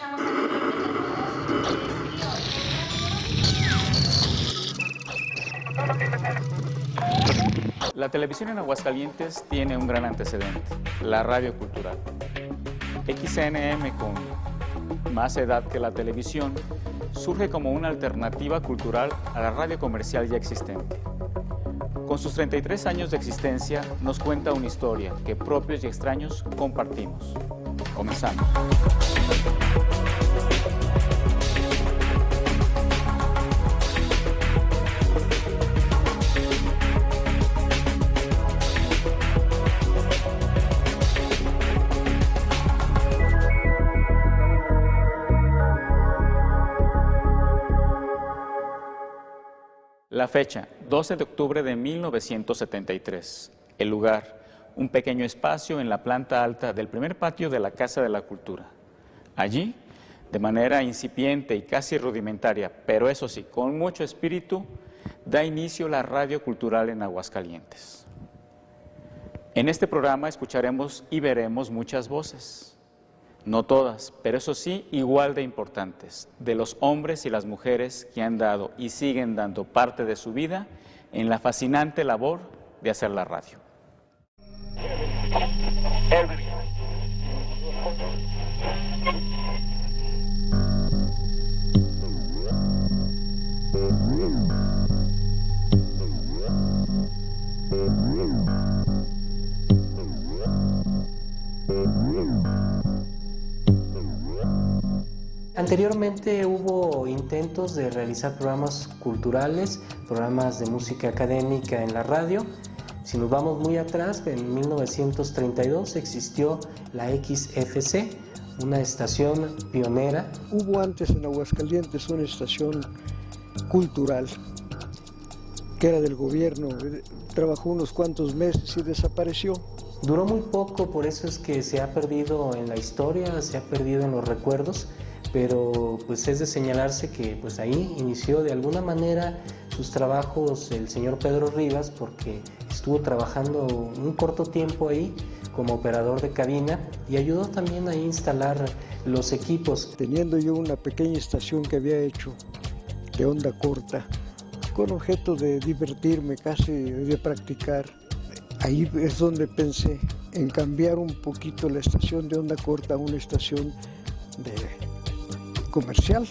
escuchamos anteriormente. La televisión en Aguascalientes tiene un gran antecedente, la radio cultural. XNM, con más edad que la televisión, surge como una alternativa cultural a la radio comercial ya existente. Con sus 33 años de existencia, nos cuenta una historia que propios y extraños compartimos. Comenzamos. La fecha, 12 de octubre de 1973. El lugar, un pequeño espacio en la planta alta del primer patio de la Casa de la Cultura. Allí, de manera incipiente y casi rudimentaria, pero eso sí, con mucho espíritu, da inicio la radio cultural en Aguascalientes. En este programa escucharemos y veremos muchas voces. No todas, pero eso sí, igual de importantes, de los hombres y las mujeres que han dado y siguen dando parte de su vida en la fascinante labor de hacer la radio. Anteriormente hubo intentos de realizar programas culturales, programas de música académica en la radio. Si nos vamos muy atrás, en 1932 existió la XFC, una estación pionera. Hubo antes en Aguascalientes una estación cultural que era del gobierno, trabajó unos cuantos meses y desapareció. Duró muy poco, por eso es que se ha perdido en la historia, se ha perdido en los recuerdos. Pero pues es de señalarse que pues ahí inició de alguna manera sus trabajos el señor Pedro Rivas, porque estuvo trabajando un corto tiempo ahí como operador de cabina y ayudó también a instalar los equipos. Teniendo yo una pequeña estación que había hecho de onda corta, con objeto de divertirme, casi de practicar, ahí es donde pensé en cambiar un poquito la estación de onda corta a una estación de comercial.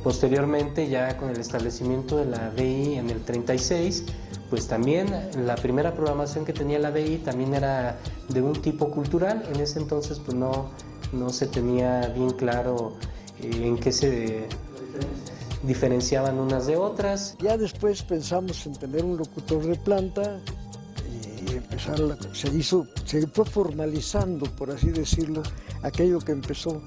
Posteriormente, ya con el establecimiento de la BI en el 36, pues también la primera programación que tenía la BI también era de un tipo cultural. En ese entonces pues no se tenía bien claro en qué se diferenciaban unas de otras. Ya después pensamos en tener un locutor de planta y empezar se fue formalizando, por así decirlo, aquello que empezó,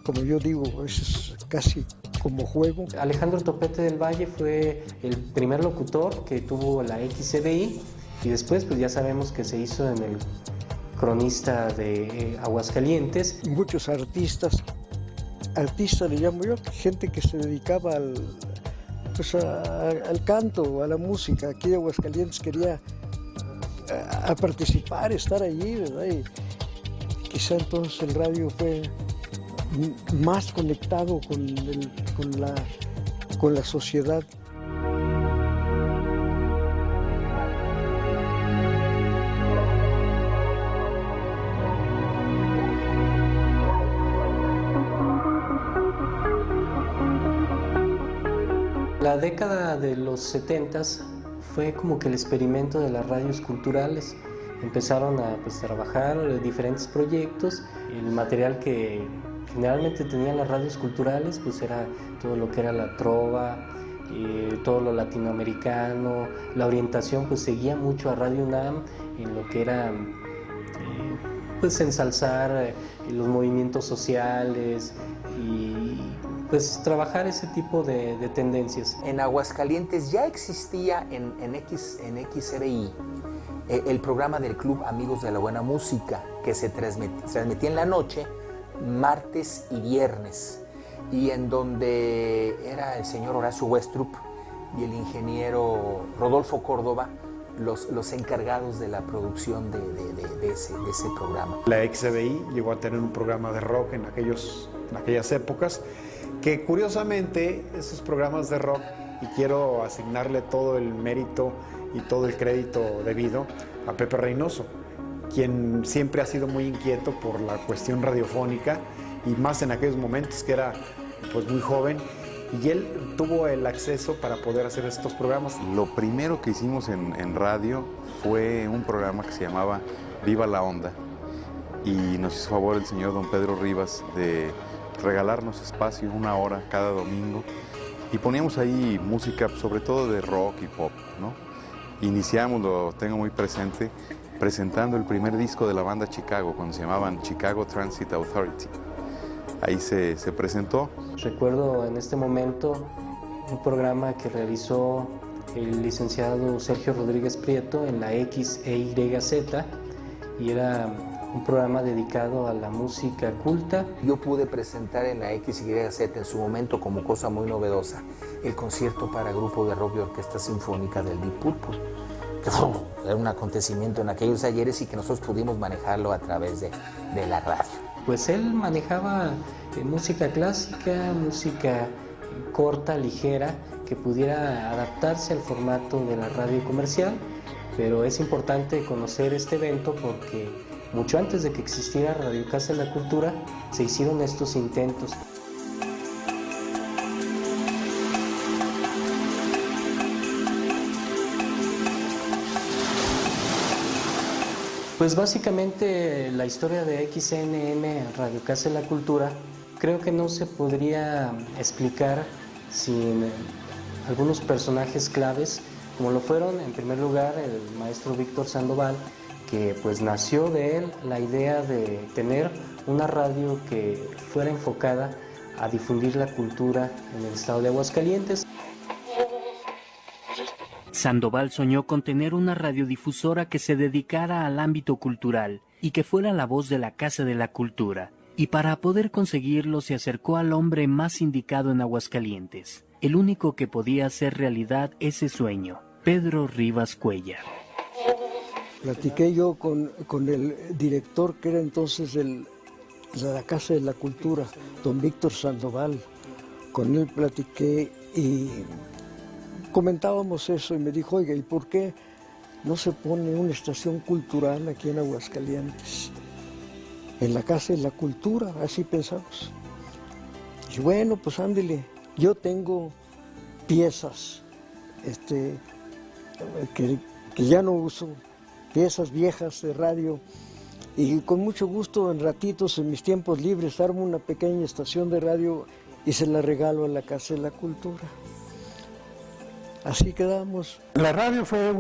como yo digo, es casi como juego. Alejandro Topete del Valle fue el primer locutor que tuvo la XCDI y después pues ya sabemos que se hizo en el Cronista de Aguascalientes. Muchos artistas le llamo yo, gente que se dedicaba al canto, a la música. Aquí de Aguascalientes quería a participar, estar allí, ¿verdad? Y quizá entonces el radio fue más conectado con la sociedad. La década de los 70s fue como que el experimento de las radios culturales. Empezaron a trabajar diferentes proyectos. El material que generalmente tenían las radios culturales pues era todo lo que era la trova, todo lo latinoamericano. La orientación pues seguía mucho a Radio UNAM en lo que era pues ensalzar los movimientos sociales y pues trabajar ese tipo de tendencias. En Aguascalientes ya existía en XCBI el programa del Club Amigos de la Buena Música, que se transmitía en la noche, martes y viernes, y en donde era el señor Horacio Westrup y el ingeniero Rodolfo Córdoba los encargados de la producción de ese programa. La XBI llegó a tener un programa de rock en aquellas épocas, que curiosamente esos programas de rock, y quiero asignarle todo el mérito y todo el crédito debido a Pepe Reynoso, quien siempre ha sido muy inquieto por la cuestión radiofónica, y más en aquellos momentos que era pues muy joven, y él tuvo el acceso para poder hacer estos programas. Lo primero que hicimos en radio fue un programa que se llamaba Viva la Onda, y nos hizo favor el señor don Pedro Rivas de regalarnos espacio 1 hora cada domingo, y poníamos ahí música sobre todo de rock y pop, ¿no? Iniciamos, lo tengo muy presente, presentando el primer disco de la banda Chicago, cuando se llamaban Chicago Transit Authority. Ahí se presentó. Recuerdo en este momento un programa que realizó el licenciado Sergio Rodríguez Prieto en la XEYZ, y era un programa dedicado a la música culta. Yo pude presentar en la XYZ en su momento, como cosa muy novedosa, el concierto para grupo de rock y orquesta sinfónica del Deep Purple, que fue un acontecimiento en aquellos ayeres y que nosotros pudimos manejarlo a través de la radio. Pues él manejaba música clásica, música corta, ligera, que pudiera adaptarse al formato de la radio comercial, pero es importante conocer este evento porque mucho antes de que existiera Radio Casa de la Cultura se hicieron estos intentos. Pues básicamente la historia de XNM, Radio Casa de la Cultura, creo que no se podría explicar sin algunos personajes claves, como lo fueron en primer lugar el maestro Víctor Sandoval, que pues nació de él la idea de tener una radio que fuera enfocada a difundir la cultura en el estado de Aguascalientes. Sandoval soñó con tener una radiodifusora que se dedicara al ámbito cultural y que fuera la voz de la Casa de la Cultura. Y para poder conseguirlo se acercó al hombre más indicado en Aguascalientes, el único que podía hacer realidad ese sueño, Pedro Rivas Cuellar. Platiqué yo con el director que era entonces de la Casa de la Cultura, don Víctor Sandoval. Con él platiqué y comentábamos eso y me dijo, oiga, ¿y por qué no se pone una estación cultural aquí en Aguascalientes? En la Casa de la Cultura, así pensamos. Y bueno, pues ándele, yo tengo piezas que ya no uso, piezas viejas de radio, y con mucho gusto en ratitos, en mis tiempos libres, armo una pequeña estación de radio y se la regalo a la Casa de la Cultura. Así quedamos. La radio fue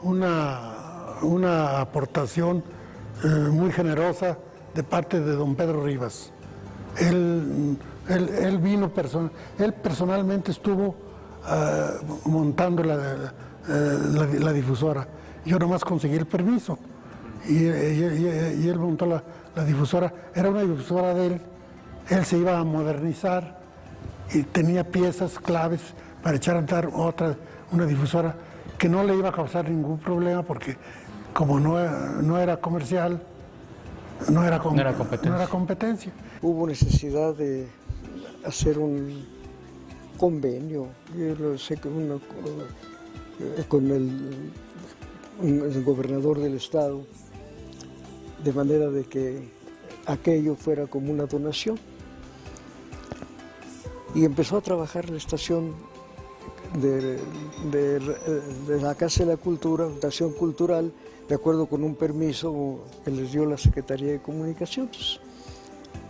una aportación muy generosa de parte de don Pedro Rivas. Él vino, él personalmente estuvo montando la difusora. Yo nomás conseguí el permiso y él montó la difusora. Era una difusora de él. Él se iba a modernizar y tenía piezas claves para echar a andar una difusora que no le iba a causar ningún problema porque como no era comercial, no era competencia. Hubo necesidad de hacer un convenio, yo lo sé, con el gobernador del estado, de manera de que aquello fuera como una donación. Y empezó a trabajar la estación de la Casa de la Cultura, estación cultural, de acuerdo con un permiso que les dio la Secretaría de Comunicaciones.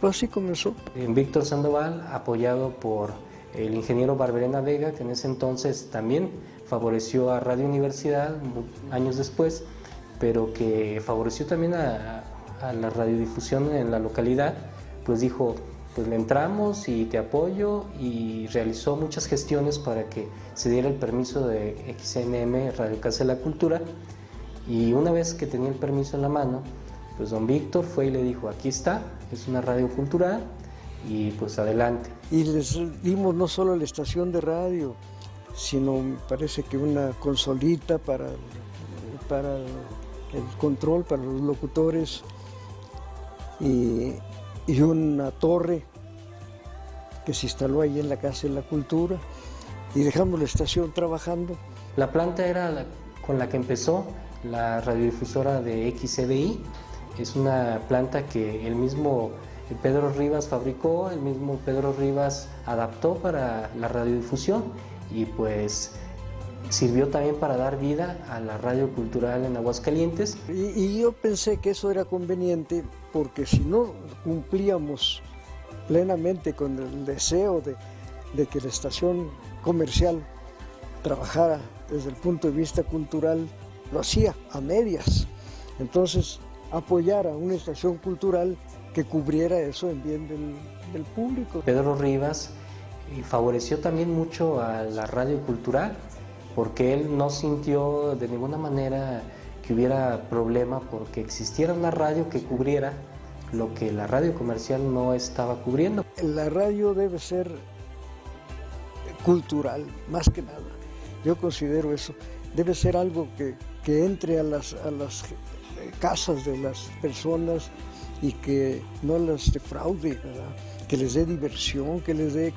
Pues así comenzó. Víctor Sandoval, apoyado por el ingeniero Barberena Vega, que en ese entonces también favoreció a Radio Universidad años después, pero que favoreció también a la radiodifusión en la localidad, pues dijo, pues le entramos y te apoyo, y realizó muchas gestiones para que se diera el permiso de XNM, Radio Casa de la Cultura, y una vez que tenía el permiso en la mano, pues don Víctor fue y le dijo, aquí está, es una radio cultural, y pues adelante. Y les dimos no solo la estación de radio, sino me parece que una consolita para el control, para los locutores, y una torre que se instaló ahí en la Casa de la Cultura, y dejamos la estación trabajando. La planta era con la que empezó la radiodifusora de XCBI. Es una planta que el mismo Pedro Rivas fabricó, el mismo Pedro Rivas adaptó para la radiodifusión, y pues sirvió también para dar vida a la radio cultural en Aguascalientes. Y yo pensé que eso era conveniente, porque si no cumplíamos plenamente con el deseo de que la estación comercial trabajara desde el punto de vista cultural, lo hacía a medias. Entonces, apoyar a una estación cultural que cubriera eso en bien del público. Pedro Rivas favoreció también mucho a la radio cultural, porque él no sintió de ninguna manera que hubiera problema porque existiera una radio que cubriera lo que la radio comercial no estaba cubriendo. La radio debe ser cultural, más que nada. Yo considero eso. Debe ser algo que entre a las casas de las personas y que no las defraude, ¿verdad? Que les dé diversión, que les dé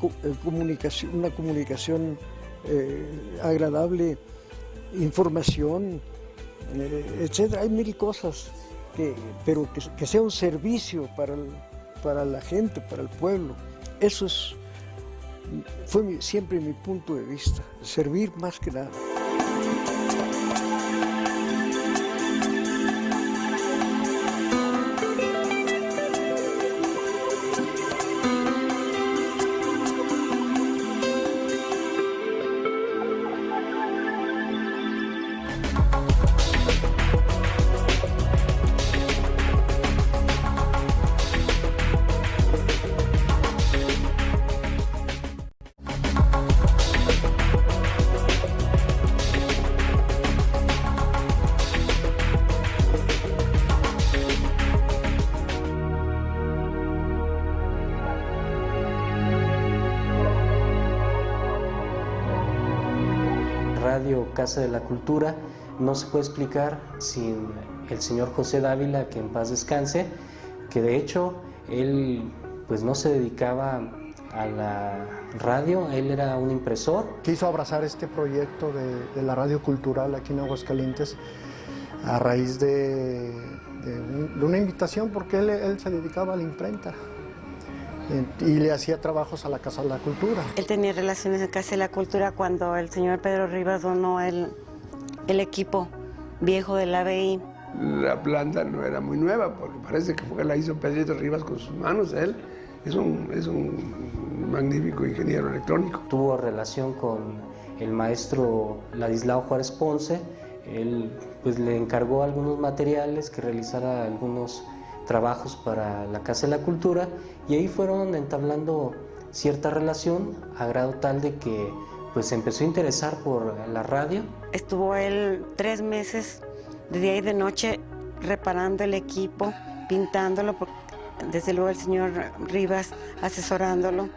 una comunicación agradable, información, etc. Hay mil cosas, pero que sea un servicio para la gente, para el pueblo. Eso fue siempre mi punto de vista, servir más que nada. Radio Casa de la Cultura no se puede explicar sin el señor José Dávila, que en paz descanse, que de hecho él pues no se dedicaba a la radio, él era un impresor. Quiso abrazar este proyecto de la radio cultural aquí en Aguascalientes a raíz de una invitación, porque él se dedicaba a la imprenta y le hacía trabajos a la Casa de la Cultura. Él tenía relaciones en Casa de la Cultura cuando el señor Pedro Rivas donó el equipo viejo del ABI. La planta no era muy nueva, porque parece que fue que la hizo Pedrito Rivas con sus manos. Él es un magnífico ingeniero electrónico. Tuvo relación con el maestro Ladislao Juárez Ponce. Él pues le encargó algunos materiales, que realizara algunos trabajos para la Casa de la Cultura, y ahí fueron entablando cierta relación a grado tal de que pues se empezó a interesar por la radio. Estuvo él 3 meses de día y de noche reparando el equipo, pintándolo, desde luego el señor Rivas asesorándolo,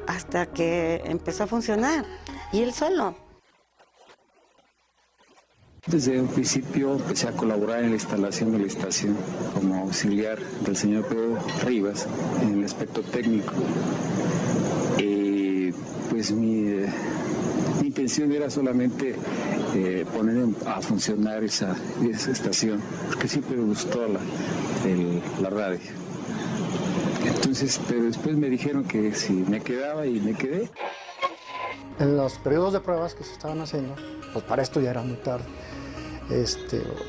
hasta que empezó a funcionar, y él solo. Desde un principio empecé a colaborar en la instalación de la estación como auxiliar del señor Pedro Rivas en el aspecto técnico. Pues mi intención era solamente poner a funcionar esa estación, porque siempre me gustó la radio. Entonces, pero después me dijeron que si me quedaba, y me quedé. En los periodos de pruebas que se estaban haciendo, pues para esto ya era muy tarde.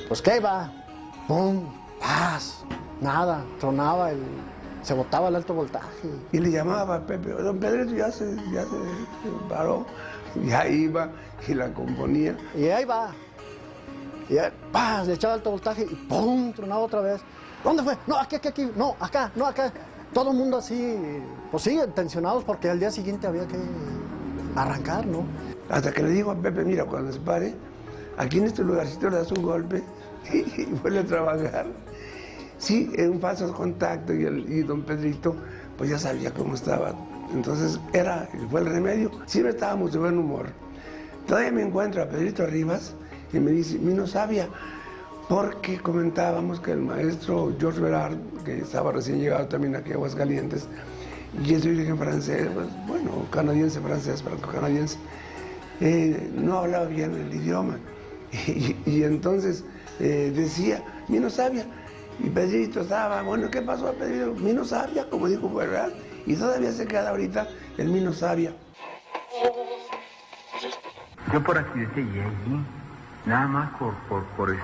Pues ¿qué iba? ¡Pum! ¡Paz! Nada, tronaba, se botaba el alto voltaje. Y le llamaba a Pepe, don Pedrito ya se paró, ya iba y la componía. Y ahí va. Y ahí, ¡paz! Le echaba alto voltaje y ¡pum! Tronaba otra vez. ¿Dónde fue? No, aquí, no, acá, no, acá. Todo el mundo así, pues sí, tensionados, porque al día siguiente había que arrancar, ¿no? Hasta que le digo a Pepe, mira, cuando se pare, aquí en este lugarcito le das un golpe y vuelve a trabajar. Sí, en un falso contacto, y don Pedrito pues ya sabía cómo estaba Entonces fue el remedio. Siempre estábamos de buen humor. Todavía me encuentro a Pedrito Rivas y me dice, Mino Sabia, porque comentábamos que el maestro George Berard, que estaba recién llegado también aquí a Aguascalientes, y es de origen francés, pues, bueno, canadiense, francés, franco-canadiense, no hablaba bien el idioma. Y entonces decía, Mino Sabia, y Pedrito estaba, bueno, ¿qué pasó a Pedrito? Mino Sabia, como dijo Berard, y todavía se queda ahorita el Mino Sabia. Yo por accidente llegué allí, nada más por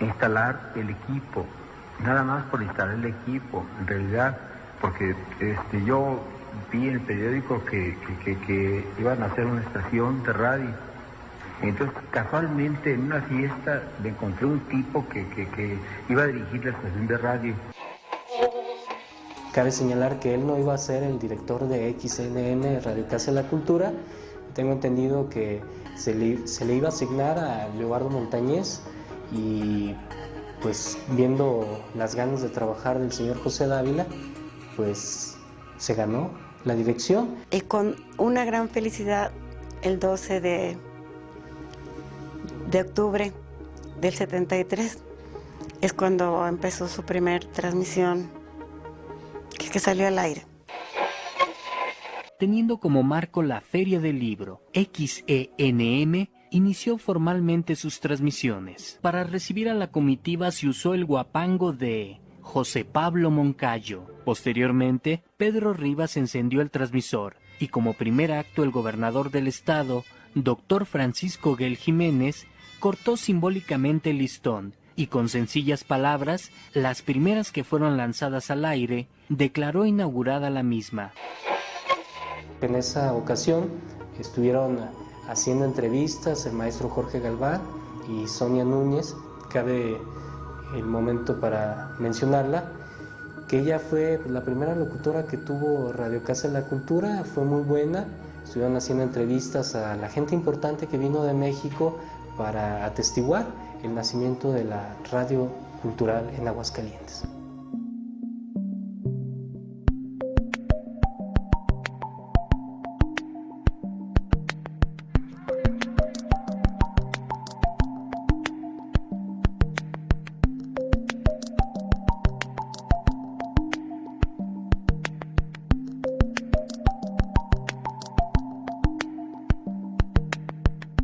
instalar el equipo, nada más por instalar el equipo, en realidad, porque yo vi en el periódico que iban a hacer una estación de radio. Entonces, casualmente, en una fiesta, me encontré un tipo que iba a dirigir la estación de radio. Cabe señalar que él no iba a ser el director de XNN, Radio Casa de la Cultura. Tengo entendido que se le iba a asignar a Leobardo Montañez y pues viendo las ganas de trabajar del señor José Dávila, pues se ganó la dirección. Y con una gran felicidad, el 12 de octubre del 73 es cuando empezó su primer transmisión que salió al aire. Teniendo como marco la Feria del Libro, XENM inició formalmente sus transmisiones. Para recibir a la comitiva se usó el guapango de José Pablo Moncayo. Posteriormente, Pedro Rivas encendió el transmisor y como primer acto el gobernador del estado, Dr. Francisco Guel Jiménez, cortó simbólicamente el listón y con sencillas palabras, las primeras que fueron lanzadas al aire, declaró inaugurada la misma. En esa ocasión estuvieron haciendo entrevistas el maestro Jorge Galván y Sonia Núñez. Cabe el momento para mencionarla, que ella fue la primera locutora que tuvo Radio Casa de la Cultura, fue muy buena. Estuvieron haciendo entrevistas a la gente importante que vino de México para atestiguar el nacimiento de la radio cultural en Aguascalientes.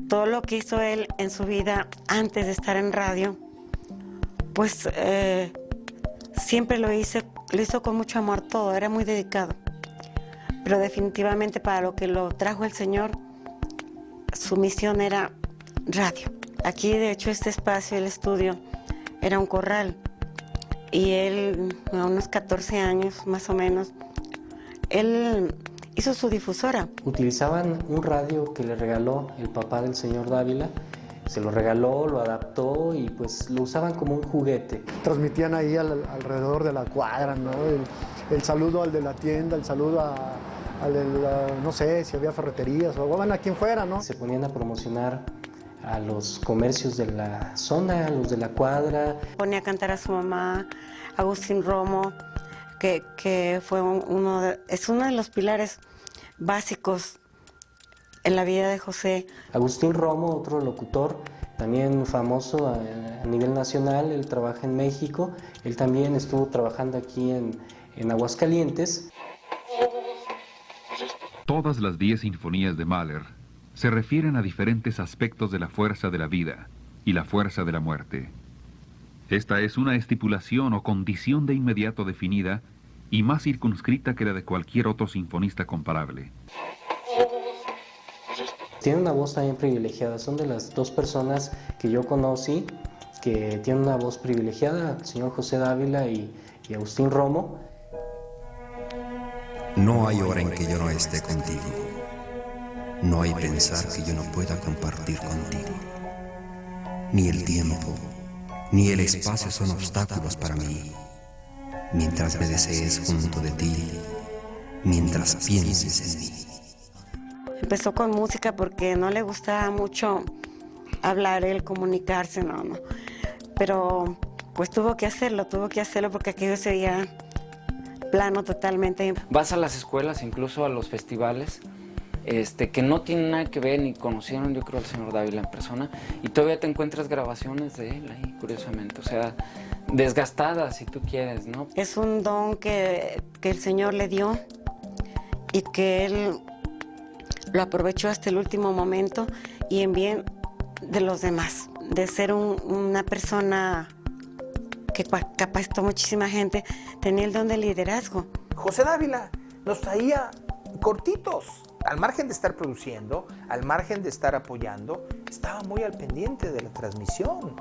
Todo lo que hizo él en su vida antes de estar en radio, pues siempre lo hizo con mucho amor todo, era muy dedicado. Pero definitivamente para lo que lo trajo el Señor, su misión era radio. Aquí, de hecho, este espacio, el estudio, era un corral. Y él, a unos 14 años más o menos, él hizo su difusora. Utilizaban un radio que le regaló el papá del señor Dávila, se lo regaló, lo adaptó y pues lo usaban como un juguete. Transmitían ahí alrededor de la cuadra, ¿no? El saludo al de la tienda, el saludo al de no sé, si había ferreterías o bueno, a quien fuera, ¿no? Se ponían a promocionar a los comercios de la zona, a los de la cuadra. Ponía a cantar a su mamá, Agustín Romo, que fue es uno de los pilares básicos en la vida de José. Agustín Romo, otro locutor, también famoso a nivel nacional, él trabaja en México, él también estuvo trabajando aquí en Aguascalientes. Todas las 10 sinfonías de Mahler se refieren a diferentes aspectos de la fuerza de la vida y la fuerza de la muerte. Esta es una estipulación o condición de inmediato definida y más circunscrita que la de cualquier otro sinfonista comparable. Tiene una voz también privilegiada, son de las dos personas que yo conocí que tienen una voz privilegiada, el señor José Dávila y Agustín Romo. No hay hora en que yo no esté contigo, no hay pensar que yo no pueda compartir contigo, ni el tiempo ni el espacio son obstáculos para mí, mientras me desees junto de ti, mientras pienses en mí. Empezó con música porque no le gustaba mucho hablar, él comunicarse, no. Pero pues tuvo que hacerlo porque aquello se veía plano totalmente. Vas a las escuelas, incluso a los festivales, que no tienen nada que ver, ni conocieron, yo creo, al señor Dávila en persona, y todavía te encuentras grabaciones de él ahí, curiosamente, o sea, desgastadas, si tú quieres, ¿no? Es un don que el Señor le dio y que Él lo aprovechó hasta el último momento y en bien de los demás, de ser una persona que capacitó muchísima gente, tenía el don del liderazgo. José Dávila nos traía cortitos, al margen de estar produciendo, al margen de estar apoyando, estaba muy al pendiente de la transmisión.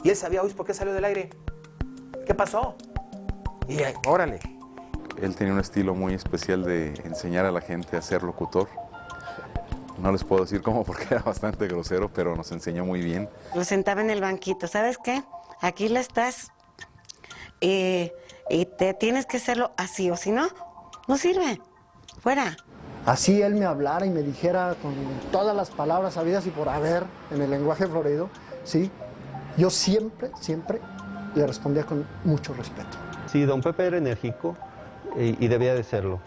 Y él sabía, ¿por qué salió del aire? ¿Qué pasó? Y órale. Él tenía un estilo muy especial de enseñar a la gente a ser locutor. No les puedo decir cómo porque era bastante grosero, pero nos enseñó muy bien. Lo sentaba en el banquito, ¿sabes qué? Aquí la estás y te tienes que hacerlo así, o si no, no sirve. Fuera. Así él me hablara y me dijera con todas las palabras habidas y por haber en el lenguaje florido, ¿sí? Yo siempre le respondía con mucho respeto. Sí, don Pepe era enérgico y debía de serlo,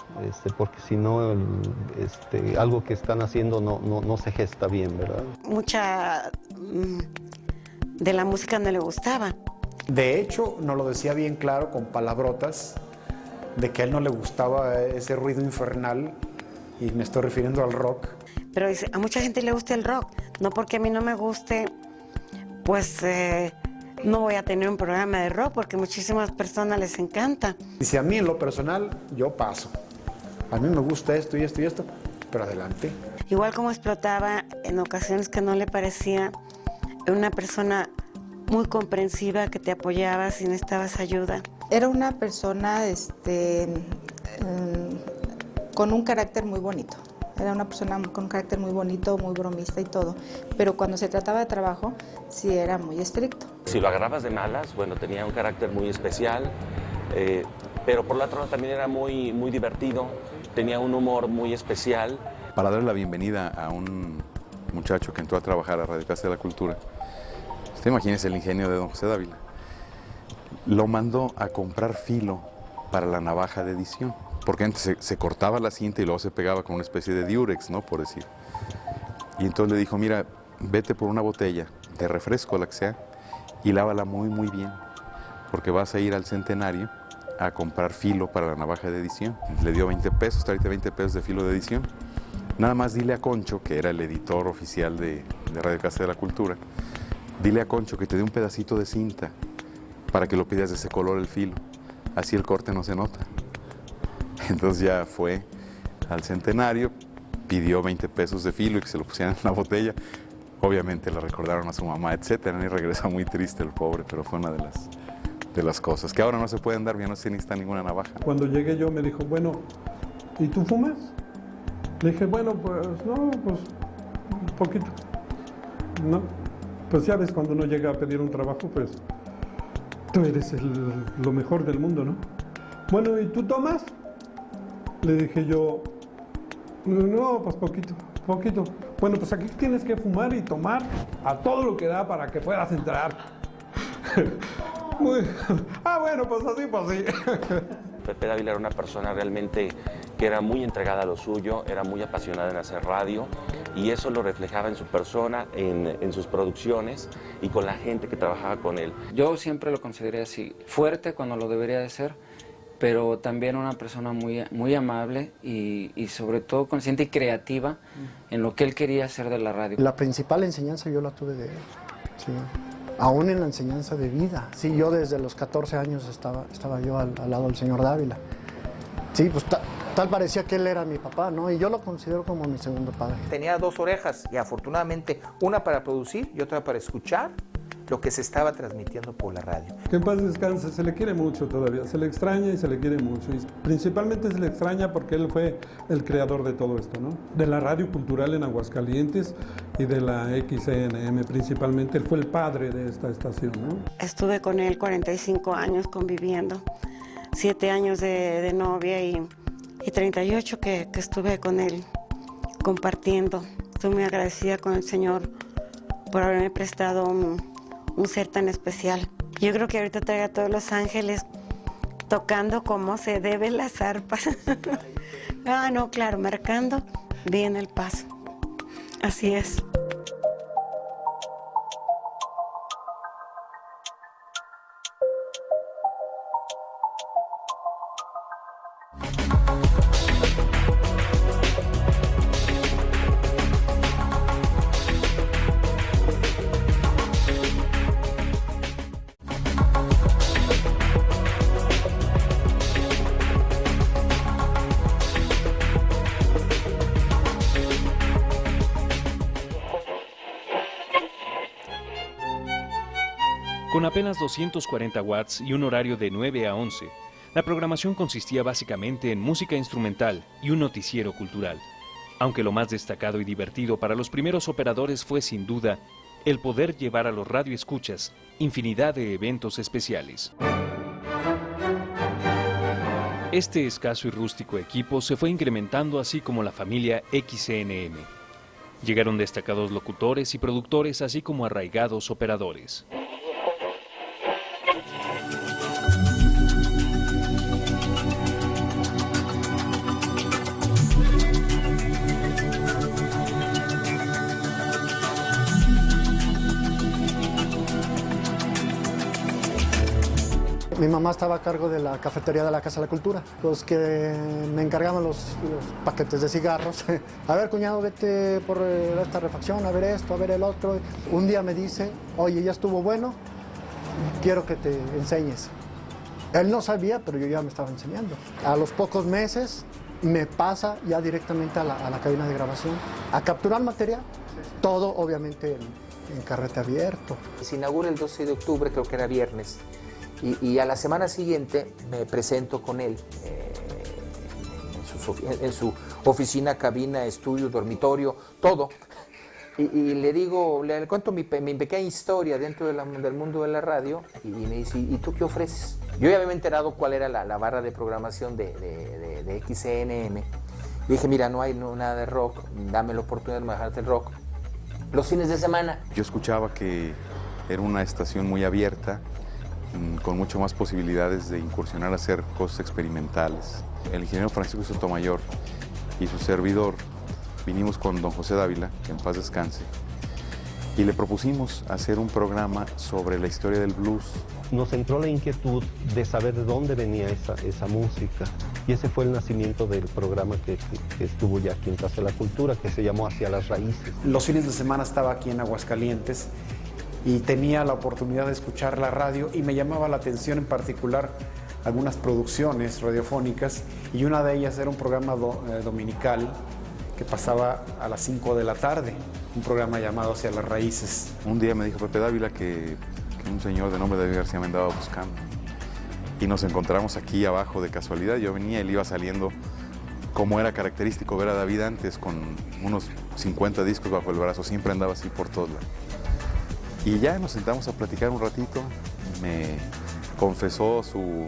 porque si no, algo que están haciendo no se gesta bien, ¿verdad? Mucha de la música no le gustaba. De hecho, nos lo decía bien claro con palabrotas, de que a él no le gustaba ese ruido infernal, y me estoy refiriendo al rock. Pero dice, a mucha gente le gusta el rock, no porque a mí no me guste, pues no voy a tener un programa de rock, porque a muchísimas personas les encanta. Dice, a mí en lo personal, yo paso. A mí me gusta esto y esto y esto, pero adelante. Igual como explotaba en ocasiones que no le parecía, una persona muy comprensiva que te apoyaba si necesitabas ayuda. Era una persona con un carácter muy bonito. Era una persona con un carácter muy bonito, muy bromista y todo. Pero cuando se trataba de trabajo, sí era muy estricto. Si lo agarrabas de malas, bueno, tenía un carácter muy especial, pero por otro lado también era muy, muy divertido, tenía un humor muy especial. Para darle la bienvenida a un muchacho que entró a trabajar a Radio Casa de la Cultura, usted imagínese el ingenio de don José Dávila. Lo mandó a comprar filo para la navaja de edición, porque antes se cortaba la cinta y luego se pegaba con una especie de diurex, ¿no? Por decir. Y entonces le dijo, mira, vete por una botella de refresco, la que sea, y lávala muy, muy bien, porque vas a ir al Centenario a comprar filo para la navaja de edición. Le dio 20 pesos, tráete 20 pesos de filo de edición. Nada más dile a Concho, que era el editor oficial de Radio Casa de la Cultura, dile a Concho que te dé un pedacito de cinta para que lo pidas de ese color el filo. Así el corte no se nota. Entonces ya fue al Centenario, pidió 20 pesos de filo y que se lo pusieran en la botella. Obviamente le recordaron a su mamá, etcétera, y regresa muy triste el pobre, pero fue una de las cosas que ahora no se pueden dar, ya no se necesita ninguna navaja. Cuando llegué yo me dijo, bueno, ¿y tú fumas? Le dije, bueno, pues no, pues un poquito. No, pues ya ves, cuando uno llega a pedir un trabajo, pues tú eres lo mejor del mundo, ¿no? Bueno, ¿y tú tomas? Le dije yo, no, pues poquito. Bueno, pues aquí tienes que fumar y tomar a todo lo que da para que puedas entrar. Bueno, pues así, pues sí. Pepe Dávila era una persona realmente que era muy entregada a lo suyo, era muy apasionada en hacer radio y eso lo reflejaba en su persona, en sus producciones y con la gente que trabajaba con él. Yo siempre lo consideré así, fuerte cuando lo debería de ser, pero también una persona muy, muy amable y sobre todo consciente y creativa en lo que él quería hacer de la radio. La principal enseñanza yo la tuve de él, sí. Aún en la enseñanza de vida. Sí, yo desde los 14 años estaba yo al lado del señor Dávila. Sí, pues tal parecía que él era mi papá, ¿no? Y yo lo considero como mi segundo padre. Tenía dos orejas y afortunadamente una para producir y otra para escuchar lo que se estaba transmitiendo por la radio. Que en paz descanse, se le quiere mucho todavía, se le extraña y se le quiere mucho. Y principalmente se le extraña porque él fue el creador de todo esto, ¿no? De la radio cultural en Aguascalientes y de la XCNM principalmente, él fue el padre de esta estación, ¿no? Estuve con él 45 años conviviendo, 7 años de novia y 38 que estuve con él compartiendo. Estoy muy agradecida con el Señor por haberme prestado un ser tan especial. Yo creo que ahorita traigo a todos los ángeles tocando como se debe las arpas. Ah, no, claro, marcando bien el paso. Así es. Con apenas 240 watts y un horario de 9 a 11, la programación consistía básicamente en música instrumental y un noticiero cultural. Aunque lo más destacado y divertido para los primeros operadores fue sin duda el poder llevar a los radioescuchas infinidad de eventos especiales. Este escaso y rústico equipo se fue incrementando, así como la familia XCNM. Llegaron destacados locutores y productores, así como arraigados operadores. Mi mamá estaba a cargo de la cafetería de la Casa de la Cultura, los que me encargaban los paquetes de cigarros. A ver, cuñado, vete por esta refacción, a ver esto, a ver el otro. Un día me dice, oye, ya estuvo bueno, quiero que te enseñes. Él no sabía, pero yo ya me estaba enseñando. A los pocos meses me pasa ya directamente a la cabina de grabación, a capturar material, todo obviamente en carrete abierto. Se inaugura el 12 de octubre, creo que era viernes. Y a la semana siguiente me presento con él en su oficina, cabina, estudio, dormitorio, todo. Y le digo, le cuento mi pequeña historia dentro del mundo de la radio y me dice, ¿y tú qué ofreces? Yo ya me había enterado cuál era la barra de programación de XCNM. Le dije, mira, no hay nada de rock, dame la oportunidad de manejarte el rock. Los fines de semana. Yo escuchaba que era una estación muy abierta, con mucho más posibilidades de incursionar a hacer cosas experimentales. El ingeniero Francisco Sotomayor y su servidor vinimos con don José Dávila, que en paz descanse, y le propusimos hacer un programa sobre la historia del blues. Nos entró la inquietud de saber de dónde venía esa música, y ese fue el nacimiento del programa que estuvo ya aquí en Casa de la Cultura, que se llamó Hacia las Raíces. Los fines de semana estaba aquí en Aguascalientes y tenía la oportunidad de escuchar la radio y me llamaba la atención en particular algunas producciones radiofónicas, y una de ellas era un programa dominical que pasaba a las 5 de la tarde, un programa llamado Hacia las Raíces. Un día me dijo Pepe Dávila que un señor de nombre David García me andaba buscando, y nos encontramos aquí abajo de casualidad. Yo venía, él iba saliendo, como era característico ver a David antes, con unos 50 discos bajo el brazo, siempre andaba así por todos lados. Y ya nos sentamos a platicar un ratito, me confesó su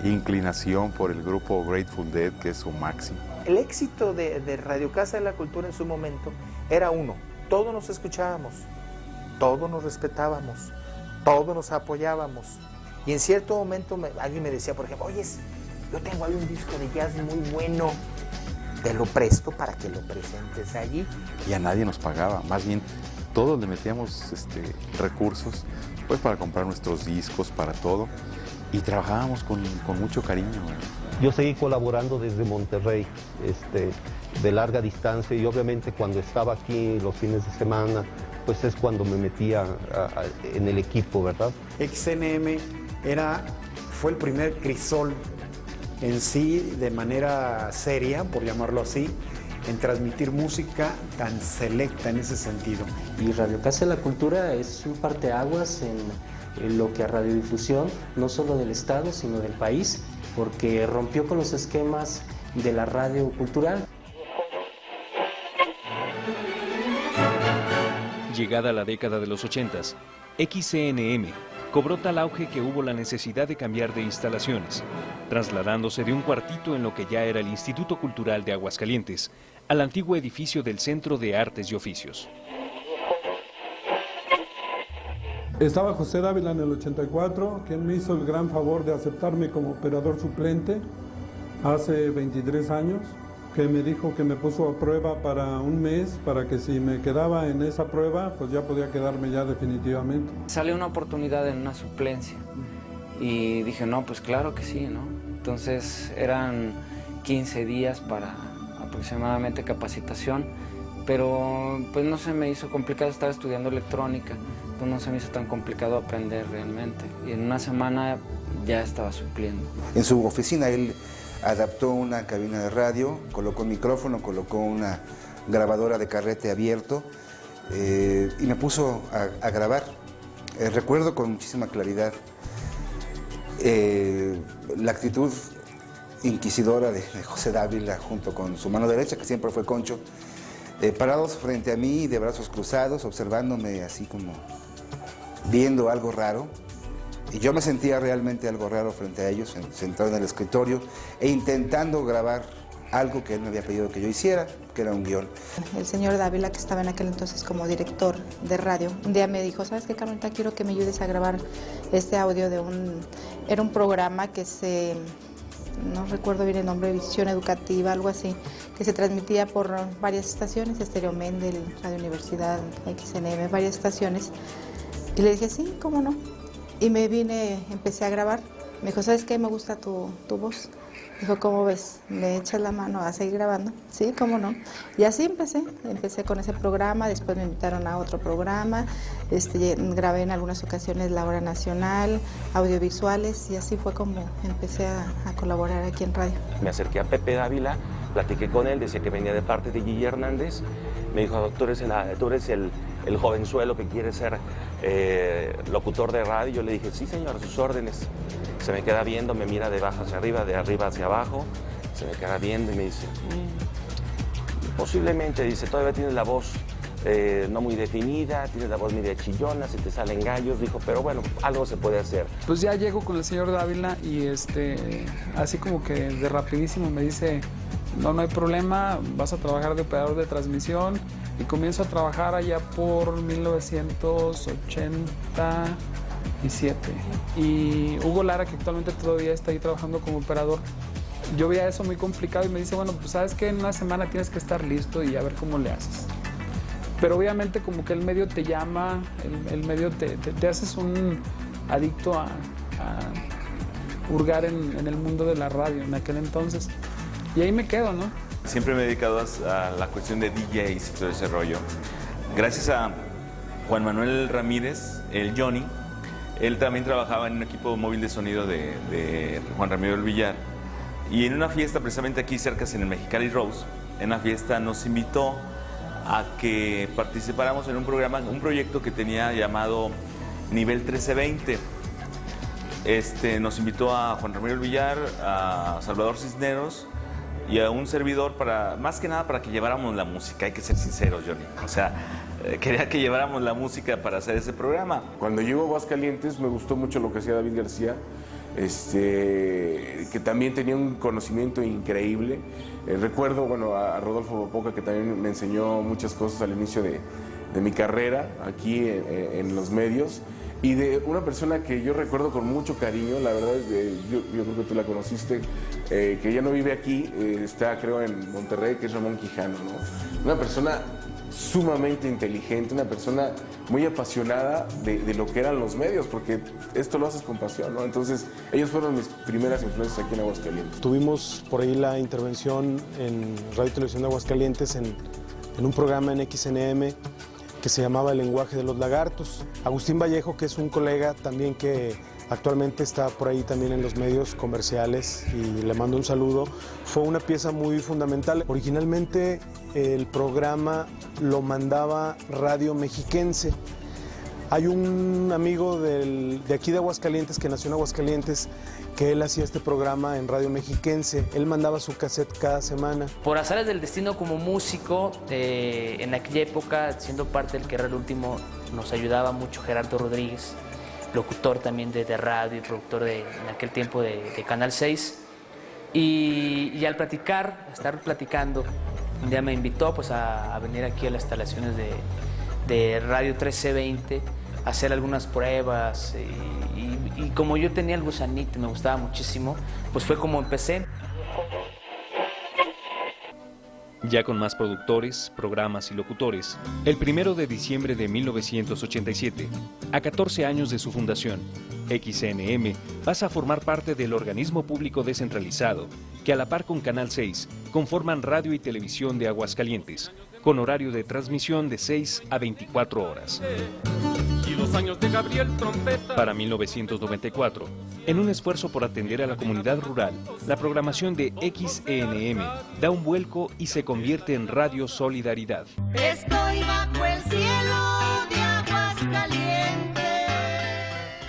inclinación por el grupo Grateful Dead, que es su máximo. El éxito de Radio Casa de la Cultura en su momento era uno: todos nos escuchábamos, todos nos respetábamos, todos nos apoyábamos. Y en cierto momento alguien me decía, por ejemplo, oye, yo tengo ahí un disco de jazz muy bueno, te lo presto para que lo presentes allí. Y a nadie nos pagaba, más bien todos le metíamos recursos pues para comprar nuestros discos, para todo, y trabajábamos con mucho cariño. Yo seguí colaborando desde Monterrey, de larga distancia, y obviamente cuando estaba aquí los fines de semana, pues es cuando me metía en el equipo, ¿verdad? XCNM fue el primer crisol en sí, de manera seria, por llamarlo así, en transmitir música tan selecta en ese sentido. Y Radio Casa de la Cultura es un parteaguas en lo que a radiodifusión, no solo del Estado, sino del país, porque rompió con los esquemas de la radio cultural. Llegada la década de los 80s, XCNM cobró tal auge que hubo la necesidad de cambiar de instalaciones, trasladándose de un cuartito en lo que ya era el Instituto Cultural de Aguascalientes al antiguo edificio del Centro de Artes y Oficios. Estaba José Dávila en el 84, quien me hizo el gran favor de aceptarme como operador suplente hace 23 años, que me dijo que me puso a prueba para un mes, para que si me quedaba en esa prueba, pues ya podía quedarme ya definitivamente. Salió una oportunidad en una suplencia y dije, no, pues claro que sí, ¿no? Entonces eran 15 días para aproximadamente capacitación, pero pues no se me hizo complicado, estaba estudiando electrónica, entonces no se me hizo tan complicado aprender realmente. Y en una semana ya estaba supliendo. En su oficina él adaptó una cabina de radio, colocó un micrófono, colocó una grabadora de carrete abierto y me puso a grabar. Recuerdo con muchísima claridad la actitud inquisidora de José Dávila junto con su mano derecha, que siempre fue Concho, parados frente a mí de brazos cruzados, observándome así como viendo algo raro. Y yo me sentía realmente algo raro frente a ellos, sentado en el escritorio e intentando grabar algo que él me había pedido que yo hiciera, que era un guión. El señor Dávila, que estaba en aquel entonces como director de radio, un día me dijo, ¿sabes qué, Carmelita? Quiero que me ayudes a grabar este audio de era un programa que no recuerdo bien el nombre, Visión Educativa, algo así, que se transmitía por varias estaciones, Estéreo Mendel, Radio Universidad, XNM, varias estaciones. Y le dije, sí, ¿cómo no? Y me empecé a grabar. Me dijo, ¿sabes qué? Me gusta tu voz. Dijo, ¿cómo ves? ¿Me echas la mano a seguir grabando? Sí, ¿cómo no? Y así empecé con ese programa, después me invitaron a otro programa, grabé en algunas ocasiones La Hora Nacional, audiovisuales, y así fue como empecé a colaborar aquí en radio. Me acerqué a Pepe Dávila, platiqué con él, decía que venía de parte de Gigi Hernández, me dijo, tú eres el jovenzuelo que quiere ser locutor de radio. Yo le dije, sí señor, a sus órdenes. Se me queda viendo, me mira de abajo hacia arriba, de arriba hacia abajo, se me queda viendo y me dice, posiblemente, dice, todavía tienes la voz no muy definida, tienes la voz media chillona, se te salen gallos, dijo, pero bueno, algo se puede hacer. Pues ya llego con el señor Dávila y así como que de rapidísimo me dice, no hay problema, vas a trabajar de operador de transmisión, y comienzo a trabajar allá por 1987. Y Hugo Lara, que actualmente todavía está ahí trabajando como operador, yo veía eso muy complicado y me dice, bueno, pues sabes que en una semana tienes que estar listo y a ver cómo le haces. Pero obviamente como que el medio te llama, el medio te haces un adicto a hurgar en el mundo de la radio en aquel entonces. Y ahí me quedo, ¿no? Siempre me he dedicado a la cuestión de DJs y todo ese rollo. Gracias a Juan Manuel Ramírez, el Johnny, él también trabajaba en un equipo móvil de sonido de Juan Ramiro del Villar. Y en una fiesta, precisamente aquí cerca, en el Mexicali Rose, en una fiesta nos invitó a que participáramos en un programa, un proyecto que tenía llamado Nivel 1320. Nos invitó a Juan Ramiro del Villar, a Salvador Cisneros y a un servidor, más que nada para que lleváramos la música. Hay que ser sinceros, Johnny. O sea, quería que lleváramos la música para hacer ese programa. Cuando llego a Aguascalientes me gustó mucho lo que hacía David García, que también tenía un conocimiento increíble. Recuerdo a Rodolfo Popoca, que también me enseñó muchas cosas al inicio de mi carrera aquí en los medios. Y de una persona que yo recuerdo con mucho cariño, la verdad, yo creo que tú la conociste, que ya no vive aquí, está creo en Monterrey, que es Ramón Quijano, ¿no? Una persona sumamente inteligente, una persona muy apasionada de lo que eran los medios, porque esto lo haces con pasión, ¿no? Entonces, ellos fueron mis primeras influencias aquí en Aguascalientes. Tuvimos por ahí la intervención en Radio y Televisión de Aguascalientes en un programa en XNM que se llamaba El Lenguaje de los Lagartos. Agustín Vallejo, que es un colega también que actualmente está por ahí también en los medios comerciales y le mando un saludo, fue una pieza muy fundamental. Originalmente el programa lo mandaba Radio Mexiquense. Hay un amigo de aquí de Aguascalientes, que nació en Aguascalientes, que él hacía este programa en Radio Mexiquense. Él mandaba su cassette cada semana. Por azares del destino como músico, en aquella época, siendo parte del Querer Último, nos ayudaba mucho Gerardo Rodríguez, locutor también de radio y productor en aquel tiempo de Canal 6. Y al estar platicando, un día me invitó pues, a venir aquí a las instalaciones de Radio 1320 hacer algunas pruebas y como yo tenía el gusanito y me gustaba muchísimo, pues fue como empecé. Ya con más productores, programas y locutores, el 1 de diciembre de 1987, a 14 años de su fundación, XNM pasa a formar parte del organismo público descentralizado que a la par con Canal 6 conforman Radio y Televisión de Aguascalientes, con horario de transmisión de 6 a 24 horas. Y los años de Gabriel Trompeta. Para 1994, en un esfuerzo por atender a la comunidad rural, la programación de XNM da un vuelco y se convierte en Radio Solidaridad. Estoy bajo el cielo de Aguascalientes.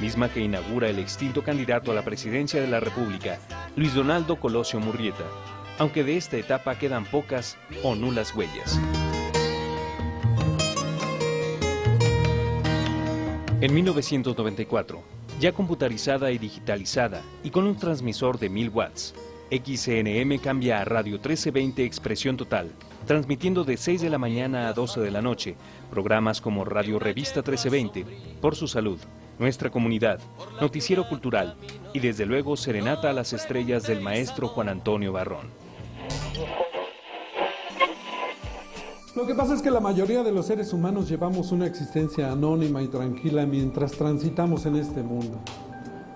Misma que inaugura el extinto candidato a la presidencia de la República, Luis Donaldo Colosio Murrieta, aunque de esta etapa quedan pocas o nulas huellas. En 1994, ya computarizada y digitalizada y con un transmisor de 1000 watts, XNM cambia a Radio 1320 Expresión Total, transmitiendo de 6 de la mañana a 12 de la noche, programas como Radio Revista 1320, Por su Salud, Nuestra Comunidad, Noticiero Cultural y desde luego Serenata a las Estrellas del maestro Juan Antonio Barrón. Lo que pasa es que la mayoría de los seres humanos llevamos una existencia anónima y tranquila mientras transitamos en este mundo.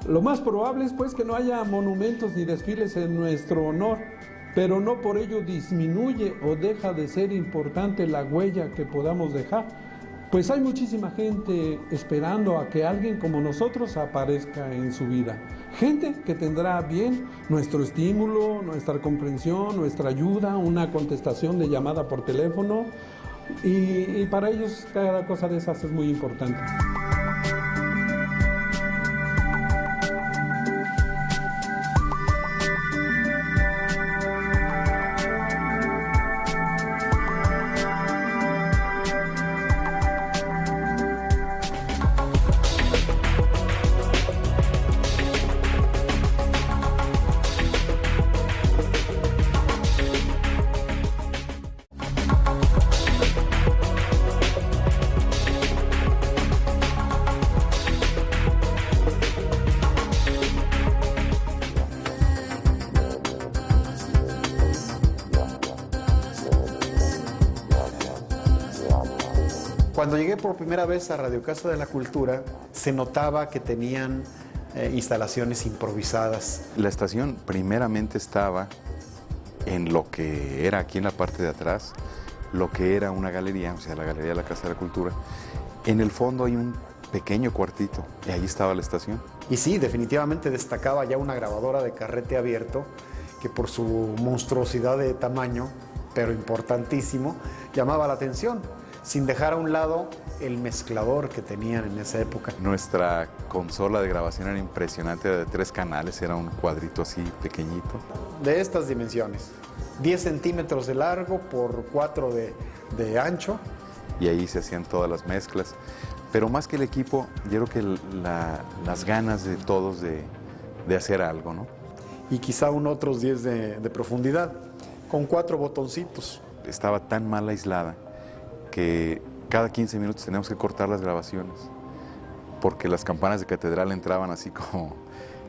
Lo más probable es pues que no haya monumentos ni desfiles en nuestro honor, pero no por ello disminuye o deja de ser importante la huella que podamos dejar, pues hay muchísima gente esperando a que alguien como nosotros aparezca en su vida. Gente que tendrá bien nuestro estímulo, nuestra comprensión, nuestra ayuda, una contestación de llamada por teléfono y para ellos cada cosa de esas es muy importante. Cuando llegué por primera vez a Radio Casa de la Cultura, se notaba que tenían instalaciones improvisadas. La estación primeramente estaba en lo que era aquí en la parte de atrás, lo que era una galería, o sea, la Galería de la Casa de la Cultura. En el fondo hay un pequeño cuartito y ahí estaba la estación. Y sí, definitivamente destacaba ya una grabadora de carrete abierto que por su monstruosidad de tamaño, pero importantísimo, llamaba la atención, sin dejar a un lado el mezclador que tenían en esa época. Nuestra consola de grabación era impresionante, de 3 canales, era un cuadrito así pequeñito. De estas dimensiones, 10 centímetros de largo por 4 de ancho. Y ahí se hacían todas las mezclas. Pero más que el equipo, yo creo que las ganas de todos de hacer algo, ¿no? Y quizá otros 10 de profundidad, con 4 botoncitos. Estaba tan mal aislada que cada 15 minutos teníamos que cortar las grabaciones, porque las campanas de catedral entraban así como...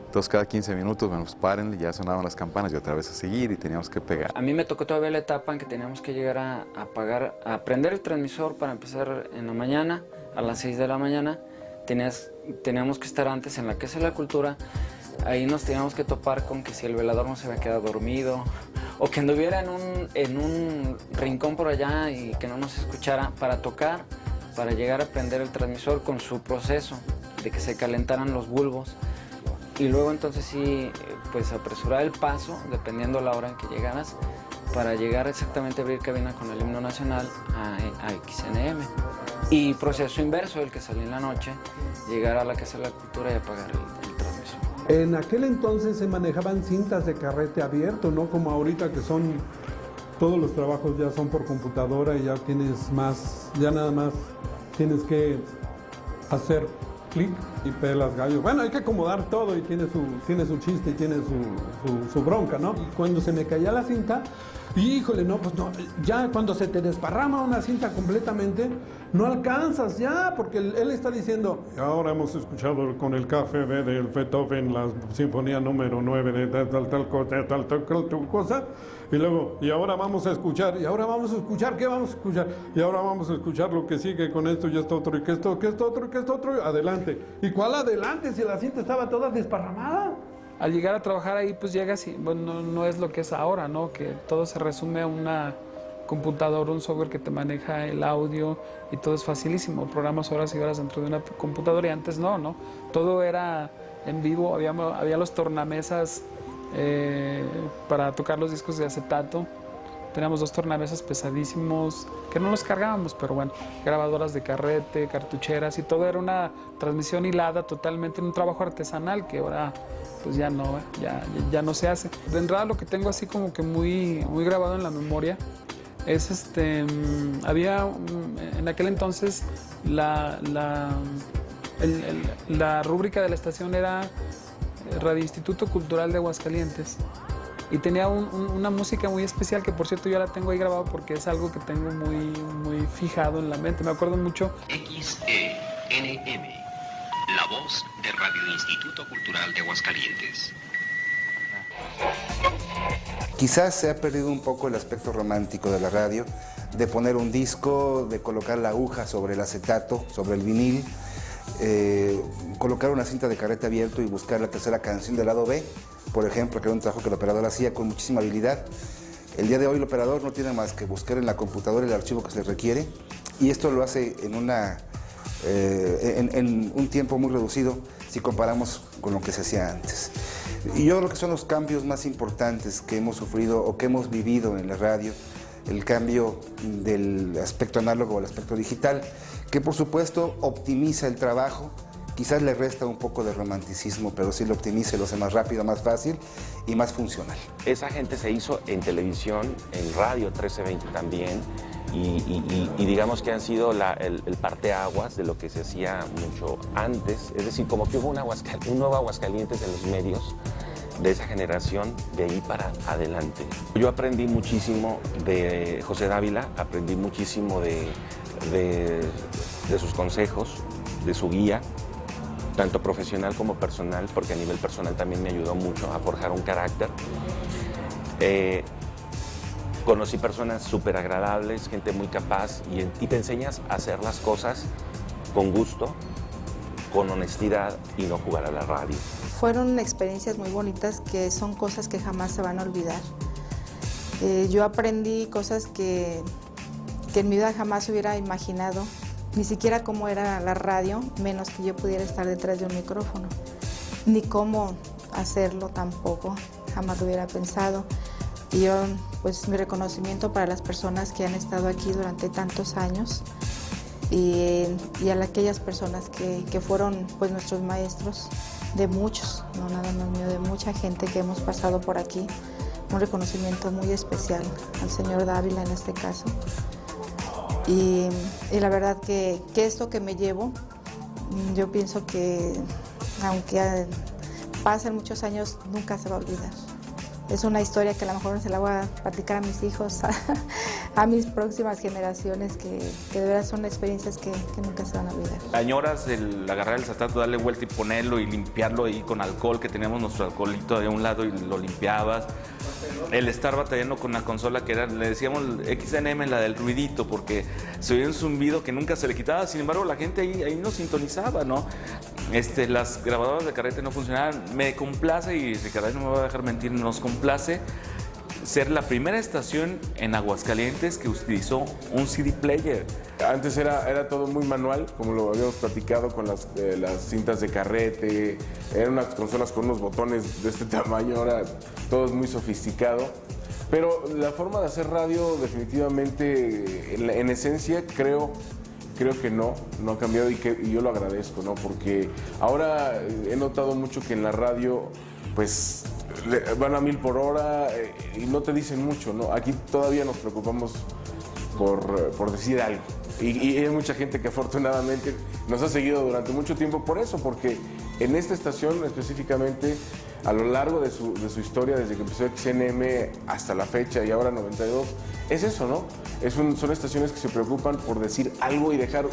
Entonces cada 15 minutos, bueno, pues párenle, ya sonaban las campanas y otra vez a seguir y teníamos que pegar. A mí me tocó todavía la etapa en que teníamos que llegar a prender el transmisor para empezar en la mañana, a las 6 de la mañana. Teníamos que estar antes en la Casa de la Cultura. Ahí nos teníamos que topar con que si el velador no se había quedado dormido o que anduviera en un rincón por allá y que no nos escuchara para tocar, para llegar a prender el transmisor con su proceso de que se calentaran los bulbos y luego entonces sí, pues apresurar el paso, dependiendo la hora en que llegaras, para llegar exactamente a abrir cabina con el himno nacional a XNM. Y proceso inverso, el que salía en la noche, llegar a la Casa de la Cultura y apagar el transmisor. En aquel entonces se manejaban cintas de carrete abierto, no como ahorita que son, todos los trabajos ya son por computadora y ya tienes más, ya nada más tienes que hacer clic y pelas gallo. Bueno, hay que acomodar todo y tiene su chiste y tiene su bronca, ¿no? Y cuando se me caía la cinta, Híjole, no, pues no, ya cuando se te desparrama una cinta completamente, no alcanzas ya, porque él está diciendo, ahora hemos escuchado con el KFB de Beethoven la sinfonía número 9 de tal cosa, y luego, y ahora vamos a escuchar, ¿qué vamos a escuchar? Y ahora vamos a escuchar lo que sigue con esto y esto otro, y que esto otro, adelante. ¿Y cuál adelante si la cinta estaba toda desparramada? Al llegar a trabajar ahí, pues llegas y bueno, no es lo que es ahora, ¿no? Que todo se resume a una computadora, un software que te maneja el audio y todo es facilísimo. Programas horas y horas dentro de una computadora y antes no. Todo era en vivo, había los tornamesas para tocar los discos de acetato. Teníamos 2 tornamesas pesadísimos que no los cargábamos, pero bueno, grabadoras de carrete, cartucheras y todo era una transmisión hilada totalmente, un trabajo artesanal que ahora pues ya no se hace. De entrada lo que tengo así como que muy grabado en la memoria es había en aquel entonces la rúbrica de la estación era Radio Instituto Cultural de Aguascalientes. Y tenía una música muy especial que, por cierto, yo la tengo ahí grabado porque es algo que tengo muy fijado en la mente. Me acuerdo mucho. XENM, la voz de Radio Instituto Cultural de Aguascalientes. Quizás se ha perdido un poco el aspecto romántico de la radio, de poner un disco, de colocar la aguja sobre el acetato, sobre el vinil, colocar una cinta de carrete abierto y buscar la tercera canción del lado B, por ejemplo, que era un trabajo que el operador hacía con muchísima habilidad. El día de hoy el operador no tiene más que buscar en la computadora el archivo que se le requiere y esto lo hace en un tiempo muy reducido si comparamos con lo que se hacía antes. Y yo creo que son los cambios más importantes que hemos sufrido o que hemos vivido en la radio, el cambio del aspecto análogo al aspecto digital, que por supuesto optimiza el trabajo. Quizás le resta un poco de romanticismo, pero sí lo optimiza y lo hace más rápido, más fácil y más funcional. Esa gente se hizo en televisión, en Radio 1320 también, y digamos que han sido el parteaguas de lo que se hacía mucho antes. Es decir, como que hubo un nuevo Aguascalientes en los medios de esa generación, de ahí para adelante. Yo aprendí muchísimo de José Dávila, aprendí muchísimo de sus consejos, de su guía, tanto profesional como personal, porque a nivel personal también me ayudó mucho a forjar un carácter. Conocí personas súper agradables, gente muy capaz y te enseñas a hacer las cosas con gusto, con honestidad y no jugar a la radio. Fueron experiencias muy bonitas que son cosas que jamás se van a olvidar. Yo aprendí cosas que en mi vida jamás hubiera imaginado. Ni siquiera cómo era la radio, menos que yo pudiera estar detrás de un micrófono. Ni cómo hacerlo tampoco, jamás lo hubiera pensado. Y yo, pues mi reconocimiento para las personas que han estado aquí durante tantos años y a aquellas personas que fueron pues nuestros maestros, de muchos, no nada más mío, de mucha gente que hemos pasado por aquí. Un reconocimiento muy especial al señor Dávila en este caso. Y la verdad que esto que me llevo, yo pienso que aunque pasen muchos años, nunca se va a olvidar. Es una historia que a lo mejor se la voy a platicar a mis hijos, a mis próximas generaciones, que de verdad son experiencias que nunca se van a olvidar. Añoras el agarrar el acetato, darle vuelta y ponerlo y limpiarlo ahí con alcohol, que teníamos nuestro alcoholito de un lado y lo limpiabas. El estar batallando con una consola que era, le decíamos XNM, la del ruidito, porque se oía un zumbido que nunca se le quitaba. Sin embargo, la gente ahí no sintonizaba, ¿no? Las grabadoras de carrete no funcionaban. Me complace, y Ricardo no me va a dejar mentir, nos complace ser la primera estación en Aguascalientes que utilizó un CD player. Antes era todo muy manual, como lo habíamos platicado con las cintas de carrete. Eran unas consolas con unos botones de este tamaño, ahora todo es muy sofisticado. Pero la forma de hacer radio definitivamente, en esencia, creo que no ha cambiado y yo lo agradezco, ¿no? Porque ahora he notado mucho que en la radio, pues, van a 1000 por hora y no te dicen mucho, ¿no? Aquí todavía nos preocupamos por decir algo. Y hay mucha gente que afortunadamente nos ha seguido durante mucho tiempo por eso, porque En esta estación específicamente, a lo largo de su historia, desde que empezó XNM hasta la fecha y ahora 92, es eso, ¿no? Son estaciones que se preocupan por decir algo y dejar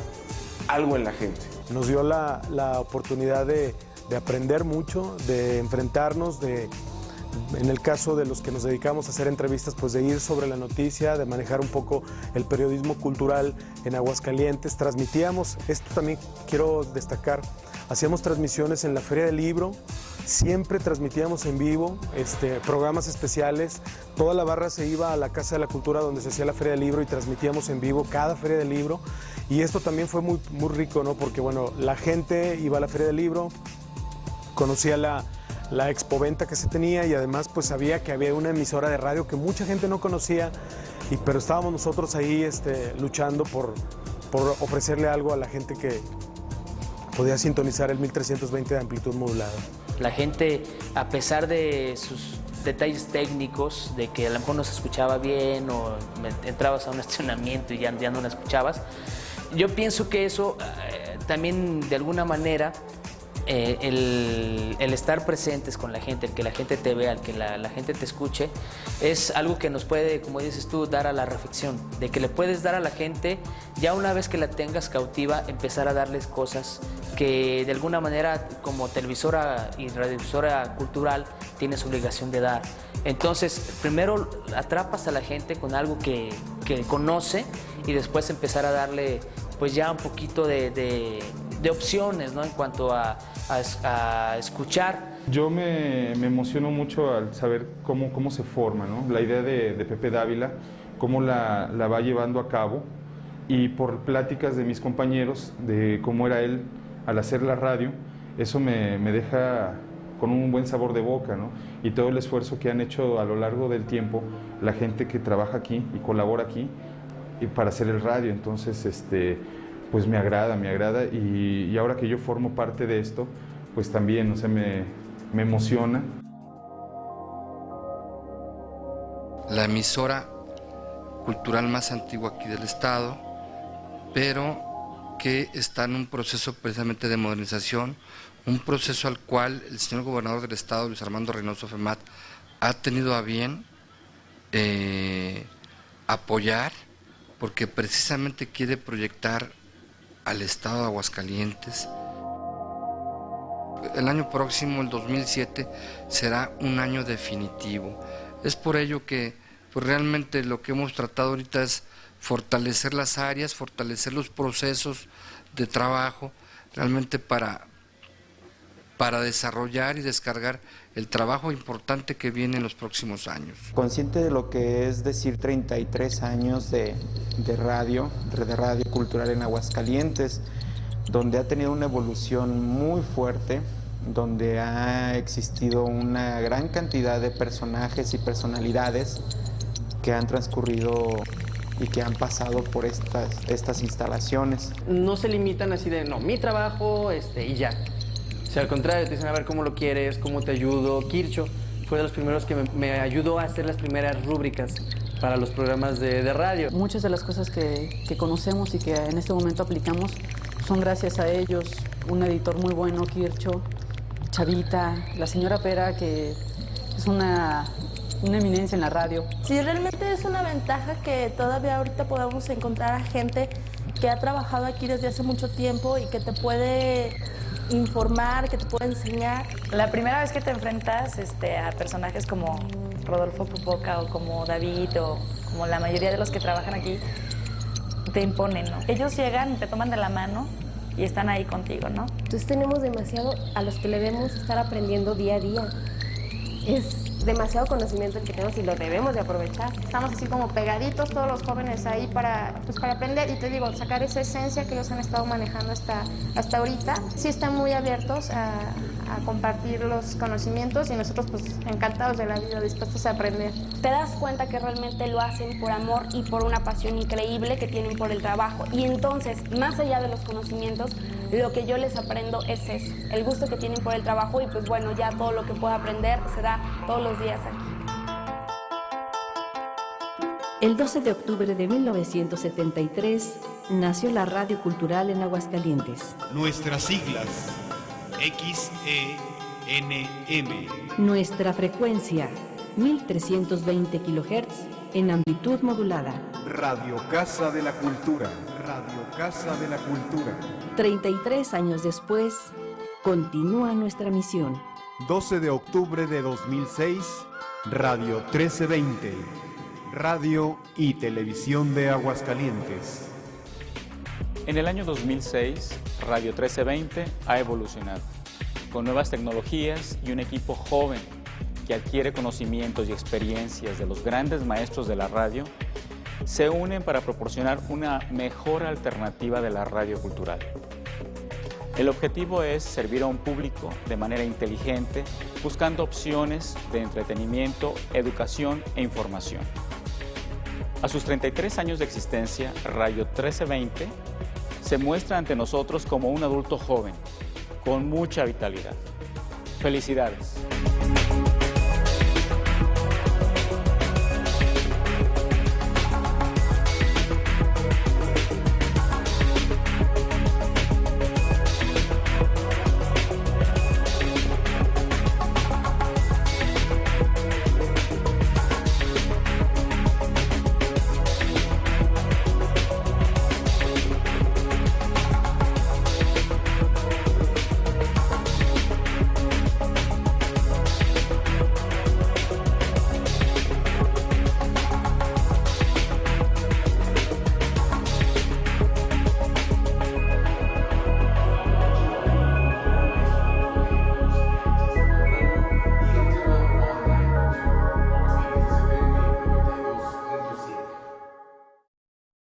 algo en la gente. Nos dio la oportunidad de aprender mucho, de enfrentarnos, en el caso de los que nos dedicamos a hacer entrevistas, pues de ir sobre la noticia, de manejar un poco el periodismo cultural en Aguascalientes. Transmitíamos, esto también quiero destacar, hacíamos transmisiones en la Feria del Libro, siempre transmitíamos en vivo, programas especiales, toda la barra se iba a la Casa de la Cultura donde se hacía la Feria del Libro y transmitíamos en vivo cada Feria del Libro, y esto también fue muy, muy rico, ¿no? Porque bueno, la gente iba a la Feria del Libro, conocía la expoventa que se tenía y además pues sabía que había una emisora de radio que mucha gente no conocía, pero estábamos nosotros ahí luchando por ofrecerle algo a la gente que podía sintonizar el 1320 de amplitud modulada. La gente, a pesar de sus detalles técnicos, de que a lo mejor no se escuchaba bien o entrabas a un estacionamiento y ya no la escuchabas, yo pienso que eso también de alguna manera el estar presentes con la gente, el que la gente te vea, el que la gente te escuche, es algo que nos puede, como dices tú, dar a la reflexión, de que le puedes dar a la gente, ya una vez que la tengas cautiva, empezar a darles cosas que de alguna manera como televisora y radiodifusora cultural tienes obligación de dar. Entonces, primero atrapas a la gente con algo que conoce y después empezar a darle pues ya un poquito de opciones, ¿no? En cuanto a escuchar. Yo me emociono mucho al saber cómo se forma, ¿no? La idea de Pepe Dávila, cómo la va llevando a cabo, y por pláticas de mis compañeros de cómo era él al hacer la radio, eso me deja con un buen sabor de boca, ¿no? Y todo el esfuerzo que han hecho a lo largo del tiempo la gente que trabaja aquí y colabora aquí y para hacer el radio. Entonces, pues me agrada y ahora que yo formo parte de esto, pues también, me emociona. La emisora cultural más antigua aquí del estado, pero que está en un proceso precisamente de modernización, un proceso al cual el señor gobernador del estado, Luis Armando Reynoso Femat, ha tenido a bien apoyar, porque precisamente quiere proyectar al estado de Aguascalientes. El año próximo, el 2007, será un año definitivo. Es por ello que pues realmente lo que hemos tratado ahorita es fortalecer las áreas, fortalecer los procesos de trabajo, realmente para desarrollar y descargar el trabajo importante que viene en los próximos años. Consciente de lo que es decir 33 años de radio cultural en Aguascalientes, donde ha tenido una evolución muy fuerte, donde ha existido una gran cantidad de personajes y personalidades que han transcurrido y que han pasado por estas instalaciones. No se limitan así de, no, mi trabajo y ya. O sea, al contrario, te dicen, a ver cómo lo quieres, cómo te ayudo. Kircho fue de los primeros que me ayudó a hacer las primeras rúbricas para los programas de radio. Muchas de las cosas que conocemos y que en este momento aplicamos son gracias a ellos. Un editor muy bueno, Kircho, Chavita, la señora Pera, que es una eminencia en la radio. Sí, realmente es una ventaja que todavía ahorita podamos encontrar a gente que ha trabajado aquí desde hace mucho tiempo y que te puede informar, que te puede enseñar. La primera vez que te enfrentas a personajes como Rodolfo Popoca o como David o como la mayoría de los que trabajan aquí, te imponen, ¿no? Ellos llegan, te toman de la mano y están ahí contigo, ¿no? Entonces tenemos demasiado a los que le debemos estar aprendiendo día a día. Es demasiado conocimiento el que tenemos y lo debemos de aprovechar. Estamos así como pegaditos todos los jóvenes ahí para aprender y te digo, sacar esa esencia que ellos han estado manejando hasta ahorita. Sí están muy abiertos a compartir los conocimientos y nosotros pues encantados de la vida, dispuestos a aprender. Te das cuenta que realmente lo hacen por amor y por una pasión increíble que tienen por el trabajo. Y entonces, más allá de los conocimientos, lo que yo les aprendo es eso, el gusto que tienen por el trabajo y pues bueno, ya todo lo que puedo aprender se da todos los días aquí. El 12 de octubre de 1973 nació la Radio Cultural en Aguascalientes. Nuestras siglas, XENM. Nuestra frecuencia, 1320 kHz en amplitud modulada. Radio Casa de la Cultura. Radio Casa de la Cultura. 33 años después, continúa nuestra misión. 12 de octubre de 2006, Radio 1320. Radio y Televisión de Aguascalientes. En el año 2006, Radio 1320 ha evolucionado, con nuevas tecnologías y un equipo joven que adquiere conocimientos y experiencias de los grandes maestros de la radio, se unen para proporcionar una mejor alternativa de la radio cultural. El objetivo es servir a un público de manera inteligente, buscando opciones de entretenimiento, educación e información. A sus 33 años de existencia, Radio 1320 se muestra ante nosotros como un adulto joven, con mucha vitalidad. ¡Felicidades!